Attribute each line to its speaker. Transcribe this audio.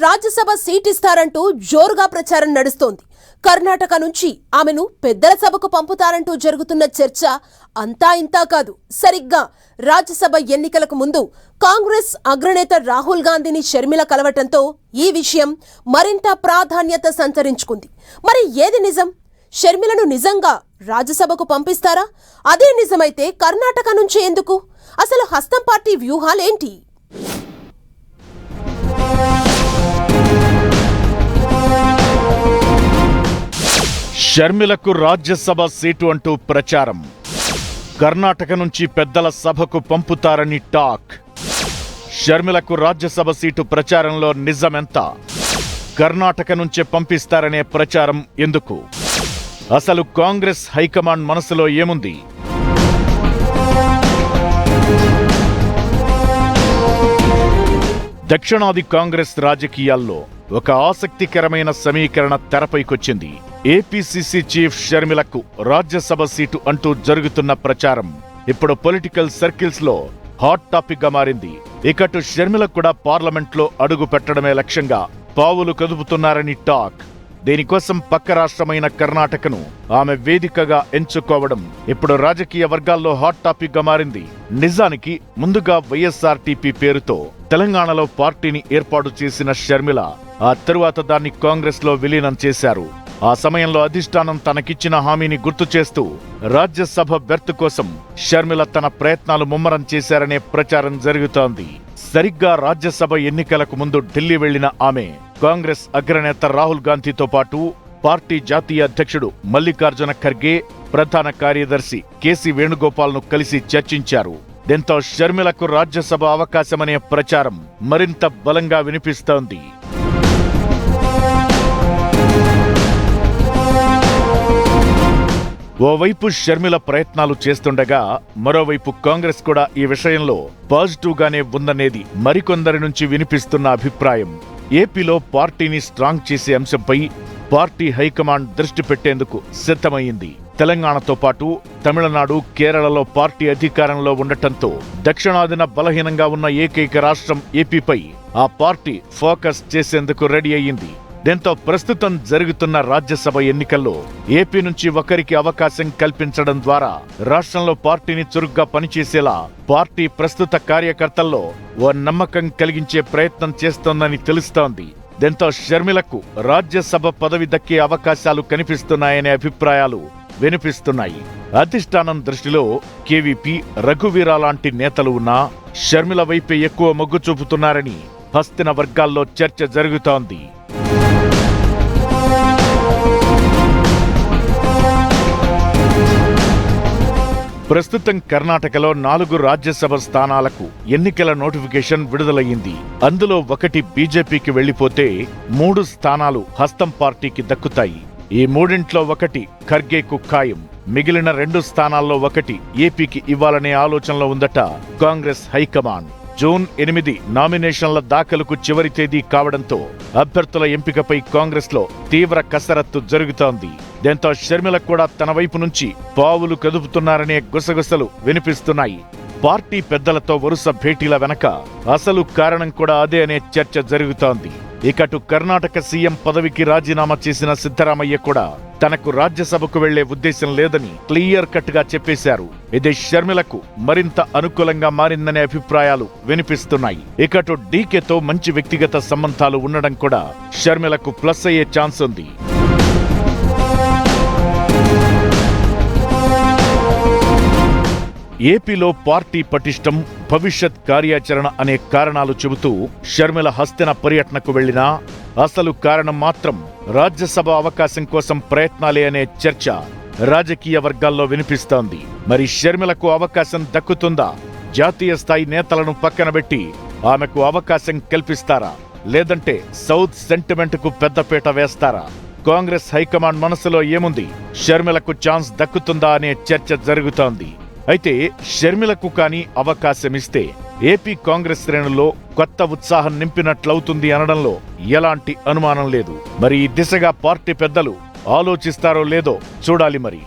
Speaker 1: Rajya Sabha seat ఇస్తారంటూ జోరుగా ప్రచారం నడుస్తోంది. కర్ణాటక నుంచి ఆమెను పెద్దల సభకు పంపుతారంటూ జరుగుతున్న చర్చ అంతా ఇంతా కాదు. సరిగ్గా రాజ్యసభ ఎన్నికలకు ముందు కాంగ్రెస్ అగ్రనేత రాహుల్ గాంధీని షర్మిల కలవటంతో ఈ విషయం మరింత ప్రాధాన్యత సంతరించుకుంది. మరి ఏది నిజం? షర్మిలను నిజంగా రాజ్యసభకు పంపిస్తారా? అదే నిజమైతే కర్ణాటక నుంచి ఎందుకు? అసలు హస్తం పార్టీ వ్యూహాలేంటి?
Speaker 2: షర్మిలకు రాజ్యసభ సీటు అంటూ ప్రచారం. కర్ణాటక నుంచి పెద్దల సభకు పంపుతారని టాక్. షర్మిలకు రాజ్యసభ సీటు ప్రచారంలో నిజమెంత? కర్ణాటక నుంచే పంపిస్తారనే ప్రచారం ఎందుకు? అసలు కాంగ్రెస్ హైకమాండ్ మనసులో ఏముంది? దక్షిణాది కాంగ్రెస్ రాజకీయాల్లో ఒక ఆసక్తికరమైన సమీకరణ తెరపైకొచ్చింది. ఏపీసీసీ చీఫ్ షర్మిలకు రాజ్యసభ సీటు అంటూ జరుగుతున్న ప్రచారం ఇప్పుడు పొలిటికల్ సర్కిల్స్ లో హాట్ టాపిక్ గా మారింది. ఇకటు షర్మిల కూడా పార్లమెంట్ లో అడుగు పెట్టడమే లక్ష్యంగా పావులు కదుపుతున్నారని టాక్. దీనికోసం పక్క రాష్ట్రమైన కర్ణాటకను ఆమె వేదికగా ఎంచుకోవడం ఇప్పుడు రాజకీయ వర్గాల్లో హాట్ టాపిక్ గా మారింది. నిజానికి ముందుగా వైఎస్ఆర్టీపీ పేరుతో తెలంగాణలో పార్టీని ఏర్పాటు చేసిన షర్మిల ఆ తరువాత దాన్ని కాంగ్రెస్ లో విలీనం చేశారు. ఆ సమయంలో అధిష్టానం తనకిచ్చిన హామీని గుర్తు చేస్తూ రాజ్యసభ బెర్త్ కోసం షర్మిల తన ప్రయత్నాలు ముమ్మరం చేశారనే ప్రచారం జరుగుతోంది. సరిగ్గా రాజ్యసభ ఎన్నికలకు ముందు ఢిల్లీ వెళ్లిన ఆమె కాంగ్రెస్ అగ్రనేత రాహుల్ గాంధీతో పాటు పార్టీ జాతీయ అధ్యక్షుడు మల్లికార్జున ఖర్గే, ప్రధాన కార్యదర్శి కేసీ వేణుగోపాల్ను కలిసి చర్చించారు. దీంతో షర్మిలకు రాజ్యసభ అవకాశమనే ప్రచారం మరింత బలంగా వినిపిస్తోంది. ఓవైపు షర్మిల ప్రయత్నాలు చేస్తుండగా మరోవైపు కాంగ్రెస్ కూడా ఈ విషయంలో పాజిటివ్ గానే ఉందనేది మరికొందరి నుంచి వినిపిస్తున్న అభిప్రాయం. ఏపీలో పార్టీని స్ట్రాంగ్ చేసే అంశంపై పార్టీ హైకమాండ్ దృష్టి పెట్టేందుకు సిద్ధమైంది. తెలంగాణతో పాటు తమిళనాడు, కేరళలో పార్టీ అధికారంలో ఉండటంతో దక్షిణాదిన బలహీనంగా ఉన్న ఏకైక రాష్ట్రం ఏపీపై ఆ పార్టీ ఫోకస్ చేసేందుకు రెడీ అయ్యింది. దీంతో ప్రస్తుతం జరుగుతున్న రాజ్యసభ ఎన్నికల్లో ఏపీ నుంచి ఒకరికి అవకాశం కల్పించడం ద్వారా రాష్ట్రంలో పార్టీని చురుగ్గా పనిచేసేలా పార్టీ ప్రస్తుత కార్యకర్తల్లో ఓ నమ్మకం కలిగించే ప్రయత్నం చేస్తోందని తెలుస్తోంది. దీంతో షర్మిలకు రాజ్యసభ పదవి దక్కే అవకాశాలు కనిపిస్తున్నాయనే అభిప్రాయాలు వినిపిస్తున్నాయి. అధిష్టానం దృష్టిలో కేవీపీ, రఘువీర లాంటి నేతలు ఉన్నా షర్మిల వైపే ఎక్కువ మొగ్గు చూపుతున్నారని హస్తిన వర్గాల్లో చర్చ జరుగుతోంది. ప్రస్తుతం కర్ణాటకలో 4 రాజ్యసభ స్థానాలకు ఎన్నికల నోటిఫికేషన్ విడుదలయ్యింది. అందులో 1 బీజేపీకి వెళ్లిపోతే 3 స్థానాలు హస్తం పార్టీకి దక్కుతాయి. ఈ 3 1 ఖర్గేకు ఖాయం. మిగిలిన 2 స్థానాల్లో 1 ఏపీకి ఇవ్వాలనే ఆలోచనలో ఉందట కాంగ్రెస్ హైకమాండ్. జూన్ 8 నామినేషన్ల దాఖలుకు చివరి తేదీ కావడంతో అభ్యర్థుల ఎంపికపై కాంగ్రెస్ లో తీవ్ర కసరత్తు జరుగుతోంది. దీంతో షర్మిల కూడా తన వైపు నుంచి పావులు కదుపుతున్నారనే గుసగుసలు వినిపిస్తున్నాయి. పార్టీ పెద్దలతో వరుస భేటీల వెనక అసలు కారణం కూడా అదే అనే చర్చ జరుగుతోంది. ఇకటు కర్ణాటక సీఎం పదవికి రాజీనామా చేసిన సిద్ధరామయ్య కూడా తనకు రాజ్యసభకు వెళ్లే ఉద్దేశం లేదని క్లియర్ కట్ గా చెప్పేశారు. ఇది షర్మిలకు మరింత అనుకూలంగా మారిందనే అభిప్రాయాలు వినిపిస్తున్నాయి. ఇకటు డీకేతో మంచి వ్యక్తిగత సంబంధాలు ఉండడం కూడా షర్మిలకు ప్లస్ అయ్యే ఛాన్స్ ఉంది. ఏపీలో పార్టీ పటిష్టం, భవిష్యత్ కార్యాచరణ అనే కారణాలు చెబుతూ షర్మిల హస్తిన పర్యటనకు వెళ్లినా అసలు కారణం మాత్రం రాజ్యసభ అవకాశం కోసం ప్రయత్నాలే అనే చర్చ రాజకీయ వర్గాల్లో వినిపిస్తోంది. మరి షర్మిలకు అవకాశం దక్కుతుందా? జాతీయ స్థాయి నేతలను పక్కన పెట్టి ఆమెకు అవకాశం కల్పిస్తారా? లేదంటే సౌత్ సెంటిమెంట్ కు పెద్దపీట వేస్తారా? కాంగ్రెస్ హైకమాండ్ మనసులో ఏముంది? షర్మిలకు ఛాన్స్ దక్కుతుందా అనే చర్చ జరుగుతోంది. అయితే షర్మిలకు కానీ అవకాశమిస్తే ఏపీ కాంగ్రెస్ శ్రేణుల్లో కొత్త ఉత్సాహం నింపినట్లవుతుంది అనడంలో ఎలాంటి అనుమానం లేదు. మరి ఈ దిశగా పార్టీ పెద్దలు ఆలోచిస్తారో లేదో చూడాలి మరి.